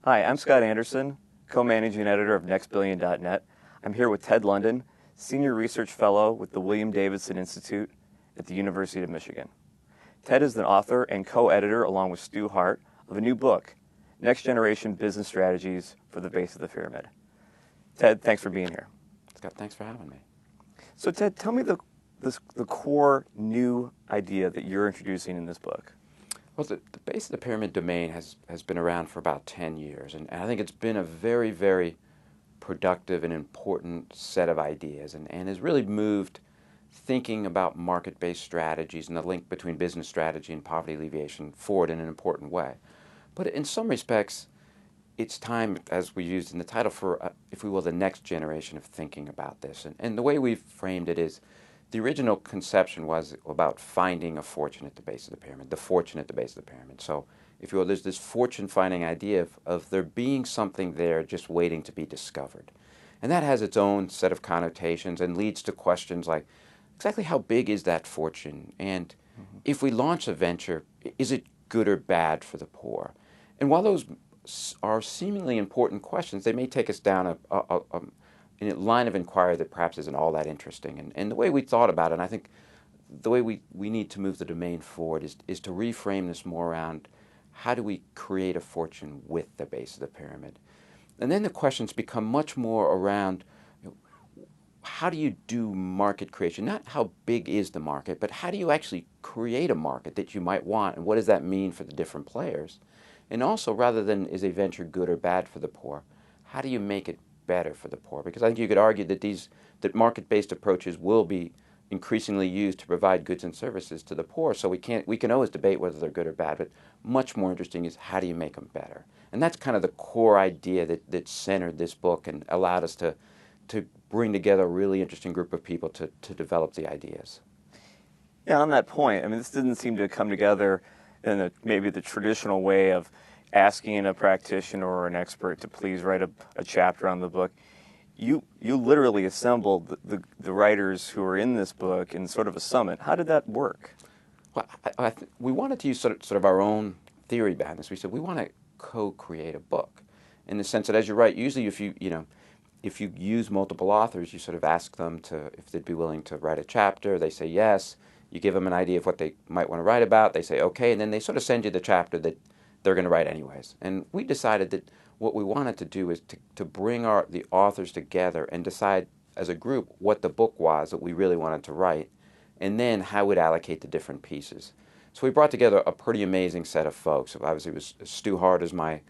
Hi, I'm Scott Anderson, co-managing editor of NextBillion.net. I'm here with Ted London, Senior Research Fellow with the William Davidson Institute at the University of Michigan. Ted is the author and co-editor, along with Stu Hart, of a new book, Next Generation Business Strategies for the Base of the Pyramid. Ted, thanks for being here. Scott, thanks for having me. So Ted, tell me the core new idea that you're introducing in this book. Well, the base of the pyramid domain has been around for about 10 years, and I think it's been a very, very productive and important set of ideas, and has really moved thinking about market-based strategies and the link between business strategy and poverty alleviation forward in an important way. But in some respects, it's time, as we used in the title, for, if we will, the next generation of thinking about this. And the way we've framed it is, the original conception was about finding a fortune at the base of the pyramid, the fortune at the base of the pyramid. So, if you will, there's this fortune-finding idea of there being something there just waiting to be discovered. And that has its own set of connotations and leads to questions like, exactly how big is that fortune? And if we launch a venture, is it good or bad for the poor? And while those are seemingly important questions, they may take us down in a line of inquiry that perhaps isn't all that interesting. And the way we thought about it, and I think the way we need to move the domain forward is to reframe this more around how do we create a fortune with the base of the pyramid. And then the questions become much more around, how do you do market creation? Not how big is the market, but how do you actually create a market that you might want, and what does that mean for the different players? And also, rather than is a venture good or bad for the poor, how do you make it better for the poor? Because I think you could argue that market-based approaches will be increasingly used to provide goods and services to the poor. So we can always debate whether they're good or bad, but much more interesting is how do you make them better? And that's kind of the core idea that centered this book and allowed us to bring together a really interesting group of people to develop the ideas. Yeah, on that point, I mean, this didn't seem to come together in maybe the traditional way of asking a practitioner or an expert to please write a chapter on the book. You literally assembled the writers who are in this book in sort of a summit. How did that work? Well, we wanted to use sort of our own theory behind this. We said we want to co-create a book, in the sense that, as you write, usually if you use multiple authors, you sort of ask them if they'd be willing to write a chapter. They say yes. You give them an idea of what they might want to write about. They say okay, and then they sort of send you the chapter that they're going to write anyways. And we decided that what we wanted to do is to bring the authors together and decide as a group what the book was that we really wanted to write, and then how we'd allocate the different pieces. So we brought together a pretty amazing set of folks. Obviously, it was Stu Hart as my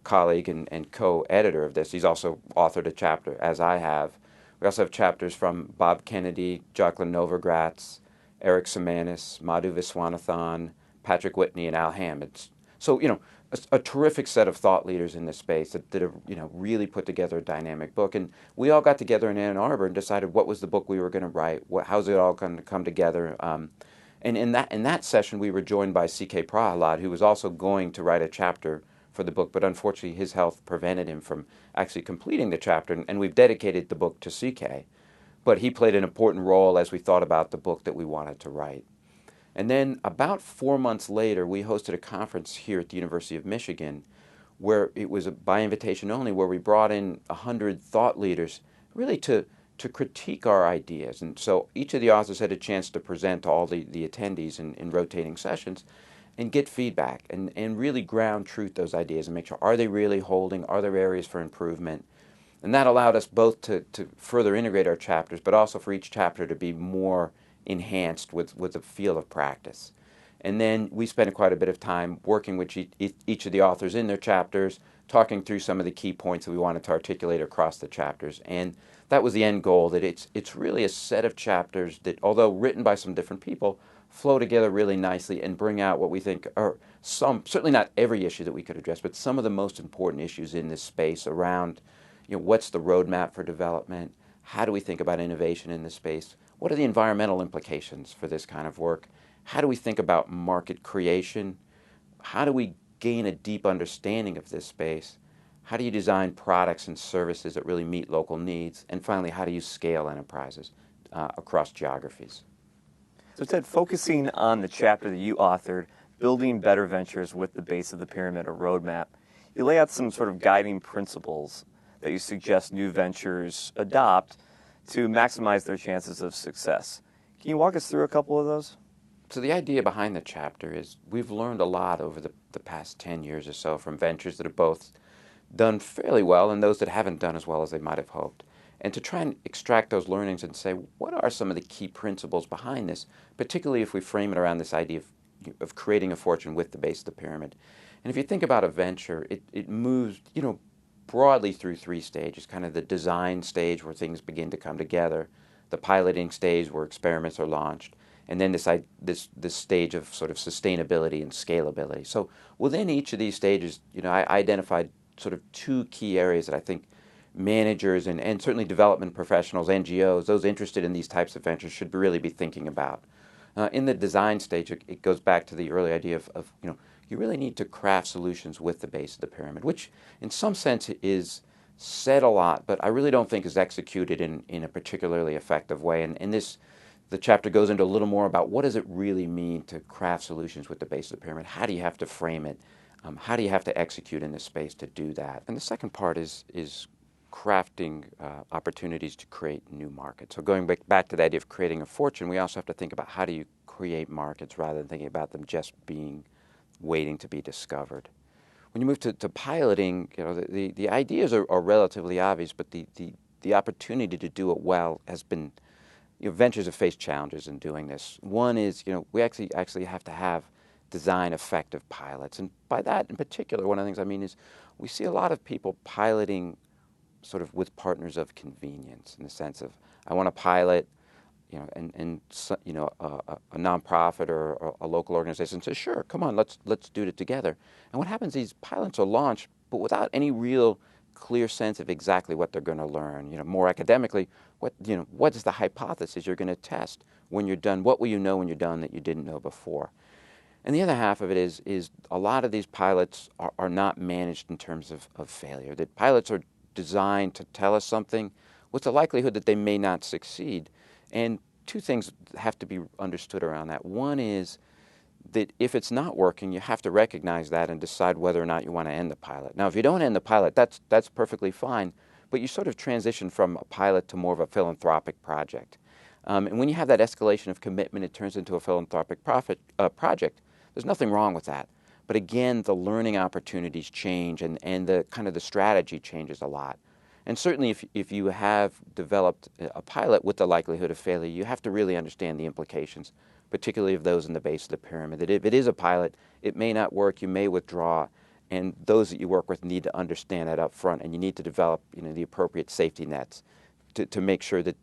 colleague and co-editor of this. He's also authored a chapter, as I have. We also have chapters from Bob Kennedy, Jacqueline Novogratz, Eric Semanis, Madhu Viswanathan, Patrick Whitney, and Al Hamm. So, a terrific set of thought leaders in this space that have, really put together a dynamic book. And we all got together in Ann Arbor and decided what was the book we were going to write, how's it all going to come together. And in that session, we were joined by C.K. Prahalad, who was also going to write a chapter for the book, but unfortunately his health prevented him from actually completing the chapter, and we've dedicated the book to C.K. But he played an important role as we thought about the book that we wanted to write. And then about 4 months later, we hosted a conference here at the University of Michigan where it was by invitation only, where we brought in 100 thought leaders really to critique our ideas. And so each of the authors had a chance to present to all the attendees in rotating sessions and get feedback and really ground truth those ideas and make sure, are they really holding? Are there areas for improvement? And that allowed us both to further integrate our chapters, but also for each chapter to be more enhanced with a feel of practice. And then we spent quite a bit of time working with each of the authors in their chapters, talking through some of the key points that we wanted to articulate across the chapters. And that was the end goal, that it's really a set of chapters that, although written by some different people, flow together really nicely and bring out what we think are certainly not every issue that we could address, but some of the most important issues in this space around, what's the roadmap for development? How do we think about innovation in this space? What are the environmental implications for this kind of work? How do we think about market creation? How do we gain a deep understanding of this space? How do you design products and services that really meet local needs? And finally, how do you scale enterprises across geographies? So Ted, focusing on the chapter that you authored, Building Better Ventures with the Base of the Pyramid, a Roadmap, You lay out some sort of guiding principles that you suggest new ventures adopt to maximize their chances of success. Can you walk us through a couple of those? So the idea behind the chapter is we've learned a lot over the past 10 years or so from ventures that have both done fairly well and those that haven't done as well as they might have hoped. And to try and extract those learnings and say, what are some of the key principles behind this, particularly if we frame it around this idea of creating a fortune with the base of the pyramid. And if you think about a venture, it moves, broadly through three stages, kind of the design stage where things begin to come together, the piloting stage where experiments are launched, and then this stage of sort of sustainability and scalability. So within each of these stages, I identified sort of two key areas that I think managers and certainly development professionals, NGOs, those interested in these types of ventures should really be thinking about. In the design stage, it goes back to the early idea of you really need to craft solutions with the base of the pyramid, which in some sense is said a lot, but I really don't think is executed in a particularly effective way. And the chapter goes into a little more about what does it really mean to craft solutions with the base of the pyramid? How do you have to frame it? How do you have to execute in this space to do that? And the second part is crafting opportunities to create new markets. So going back to the idea of creating a fortune, we also have to think about how do you create markets rather than thinking about them just waiting to be discovered. When you move to piloting, the ideas are relatively obvious, but the opportunity to do it well has been, ventures have faced challenges in doing this. One is, we actually have to have design effective pilots. And by that in particular, one of the things I mean is we see a lot of people piloting sort of with partners of convenience in the sense of I want to pilot, a nonprofit or a local organization says, sure, come on, let's do it together. And what happens? These pilots are launched, but without any real clear sense of exactly what they're going to learn. More academically, what is the hypothesis you're going to test when you're done? What will you know when you're done that you didn't know before? And the other half of it is a lot of these pilots are not managed in terms of failure. That pilots are designed to tell us something. What's the likelihood that they may not succeed? And two things have to be understood around that. One is that if it's not working, you have to recognize that and decide whether or not you want to end the pilot. Now, if you don't end the pilot, that's perfectly fine, but you sort of transition from a pilot to more of a philanthropic project. And when you have that escalation of commitment, it turns into a philanthropic project. There's nothing wrong with that. But again, the learning opportunities change and the kind of the strategy changes a lot. And certainly if you have developed a pilot with the likelihood of failure, you have to really understand the implications, particularly of those in the base of the pyramid. That if it is a pilot, it may not work, you may withdraw, and those that you work with need to understand that up front, and you need to develop the appropriate safety nets to make sure that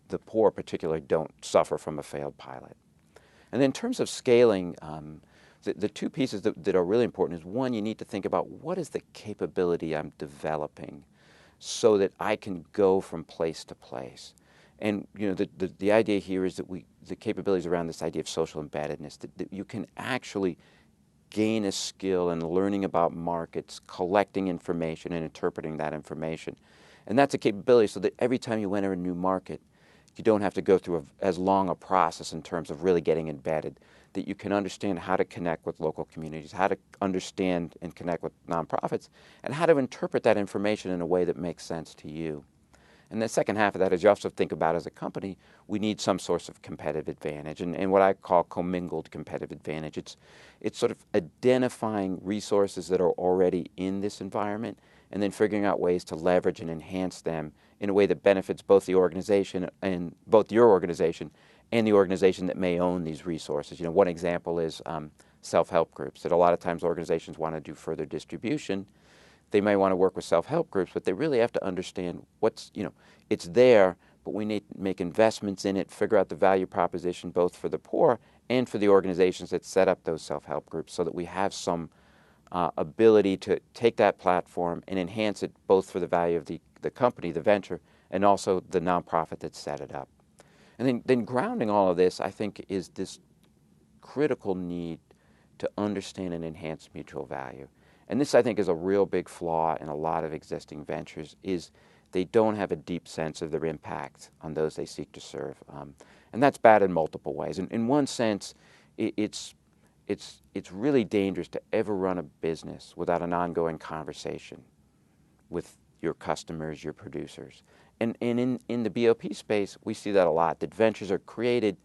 the poor particularly don't suffer from a failed pilot. And then in terms of scaling, the two pieces that are really important is one, you need to think about what is the capability I'm developing so that I can go from place to place. And the idea here is that the capabilities around this idea of social embeddedness, that you can actually gain a skill in learning about markets, collecting information and interpreting that information. And that's a capability so that every time you enter a new market, you don't have to go through as long a process in terms of really getting embedded, that you can understand how to connect with local communities, how to understand and connect with nonprofits, and how to interpret that information in a way that makes sense to you. And the second half of that is you also think about as a company, we need some source of competitive advantage, and what I call commingled competitive advantage. It's sort of identifying resources that are already in this environment and then figuring out ways to leverage and enhance them in a way that benefits both the organization and both your organization and the organization that may own these resources. One example is self-help groups, that a lot of times organizations want to do further distribution. They may want to work with self-help groups, but they really have to understand it's there, but we need to make investments in it, figure out the value proposition both for the poor and for the organizations that set up those self-help groups so that we have some ability to take that platform and enhance it both for the value of the company, the venture, and also the nonprofit that set it up. And then grounding all of this, I think, is this critical need to understand and enhance mutual value. And this, I think, is a real big flaw in a lot of existing ventures, is they don't have a deep sense of their impact on those they seek to serve. And that's bad in multiple ways. In one sense, it's it's really dangerous to ever run a business without an ongoing conversation with your customers, your producers. And in the BOP space, we see that a lot, that ventures are created,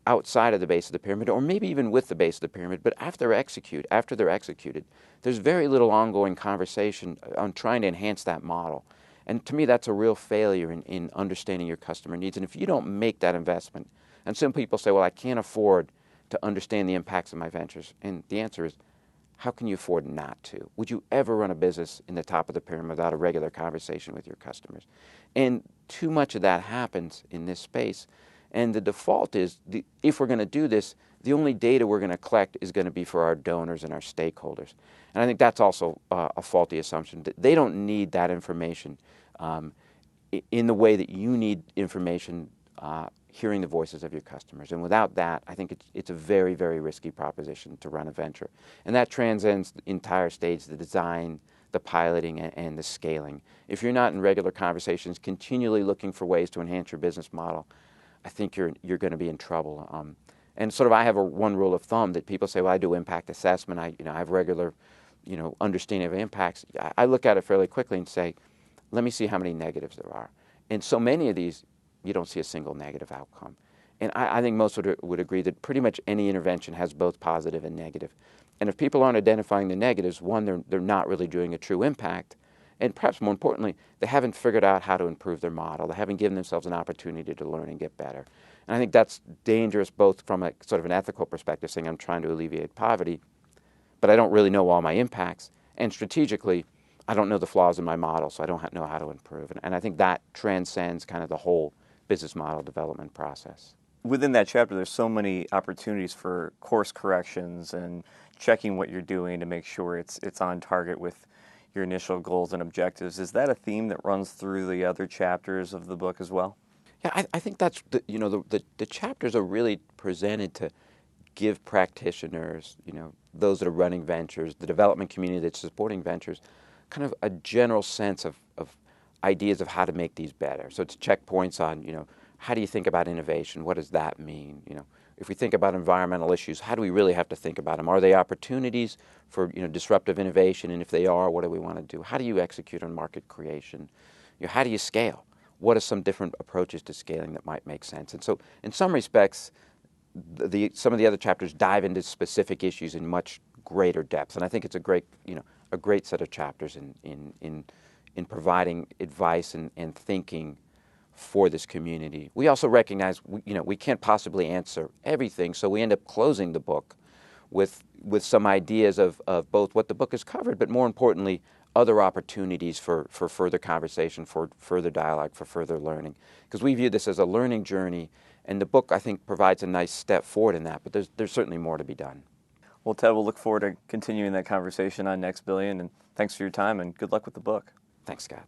outside of the base of the pyramid, or maybe even with the base of the pyramid, but after they're executed, there's very little ongoing conversation on trying to enhance that model. And to me, that's a real failure in understanding your customer needs. And if you don't make that investment, and some people say, well, I can't afford to understand the impacts of my ventures. And the answer is, how can you afford not to? Would you ever run a business in the top of the pyramid without a regular conversation with your customers? And too much of that happens in this space. And the default is, if we're going to do this, the only data we're going to collect is going to be for our donors and our stakeholders. And I think that's also a faulty assumption. They don't need that information in the way that you need information hearing the voices of your customers. And without that, I think it's a very, very risky proposition to run a venture. And that transcends the entire stage, the design, the piloting, and the scaling. If you're not in regular conversations, continually looking for ways to enhance your business model, I think you're going to be in trouble. And sort of I have one rule of thumb that people say, well, I do impact assessment. I have regular, understanding of impacts. I look at it fairly quickly and say, let me see how many negatives there are. And so many of these, you don't see a single negative outcome. And I think most would agree that pretty much any intervention has both positive and negative. And if people aren't identifying the negatives, one, they're not really doing a true impact. And perhaps more importantly, they haven't figured out how to improve their model. They haven't given themselves an opportunity to learn and get better. And I think that's dangerous both from a sort of an ethical perspective, saying I'm trying to alleviate poverty, but I don't really know all my impacts. And strategically, I don't know the flaws in my model, so I don't know how to improve. And I think that transcends kind of the whole business model development process. Within that chapter, there's so many opportunities for course corrections and checking what you're doing to make sure it's on target with your initial goals and objectives. Is that a theme that runs through the other chapters of the book as well? Yeah, I think that's the chapters are really presented to give practitioners, those that are running ventures, the development community that's supporting ventures, kind of a general sense of ideas of how to make these better. So it's checkpoints on, how do you think about innovation? What does that mean? If we think about environmental issues, how do we really have to think about them? Are they opportunities for disruptive innovation? And if they are, what do we want to do? How do you execute on market creation? How do you scale? What are some different approaches to scaling that might make sense? And so, in some respects, some of the other chapters dive into specific issues in much greater depth. And I think it's a great set of chapters in providing advice and thinking for this community. We also recognize we can't possibly answer everything, so we end up closing the book with some ideas of both what the book has covered, but more importantly, other opportunities for further conversation, for further dialogue, for further learning. Because we view this as a learning journey, and the book, I think, provides a nice step forward in that, but there's certainly more to be done. Well, Ted, we'll look forward to continuing that conversation on Next Billion, and thanks for your time, and good luck with the book. Thanks, Scott.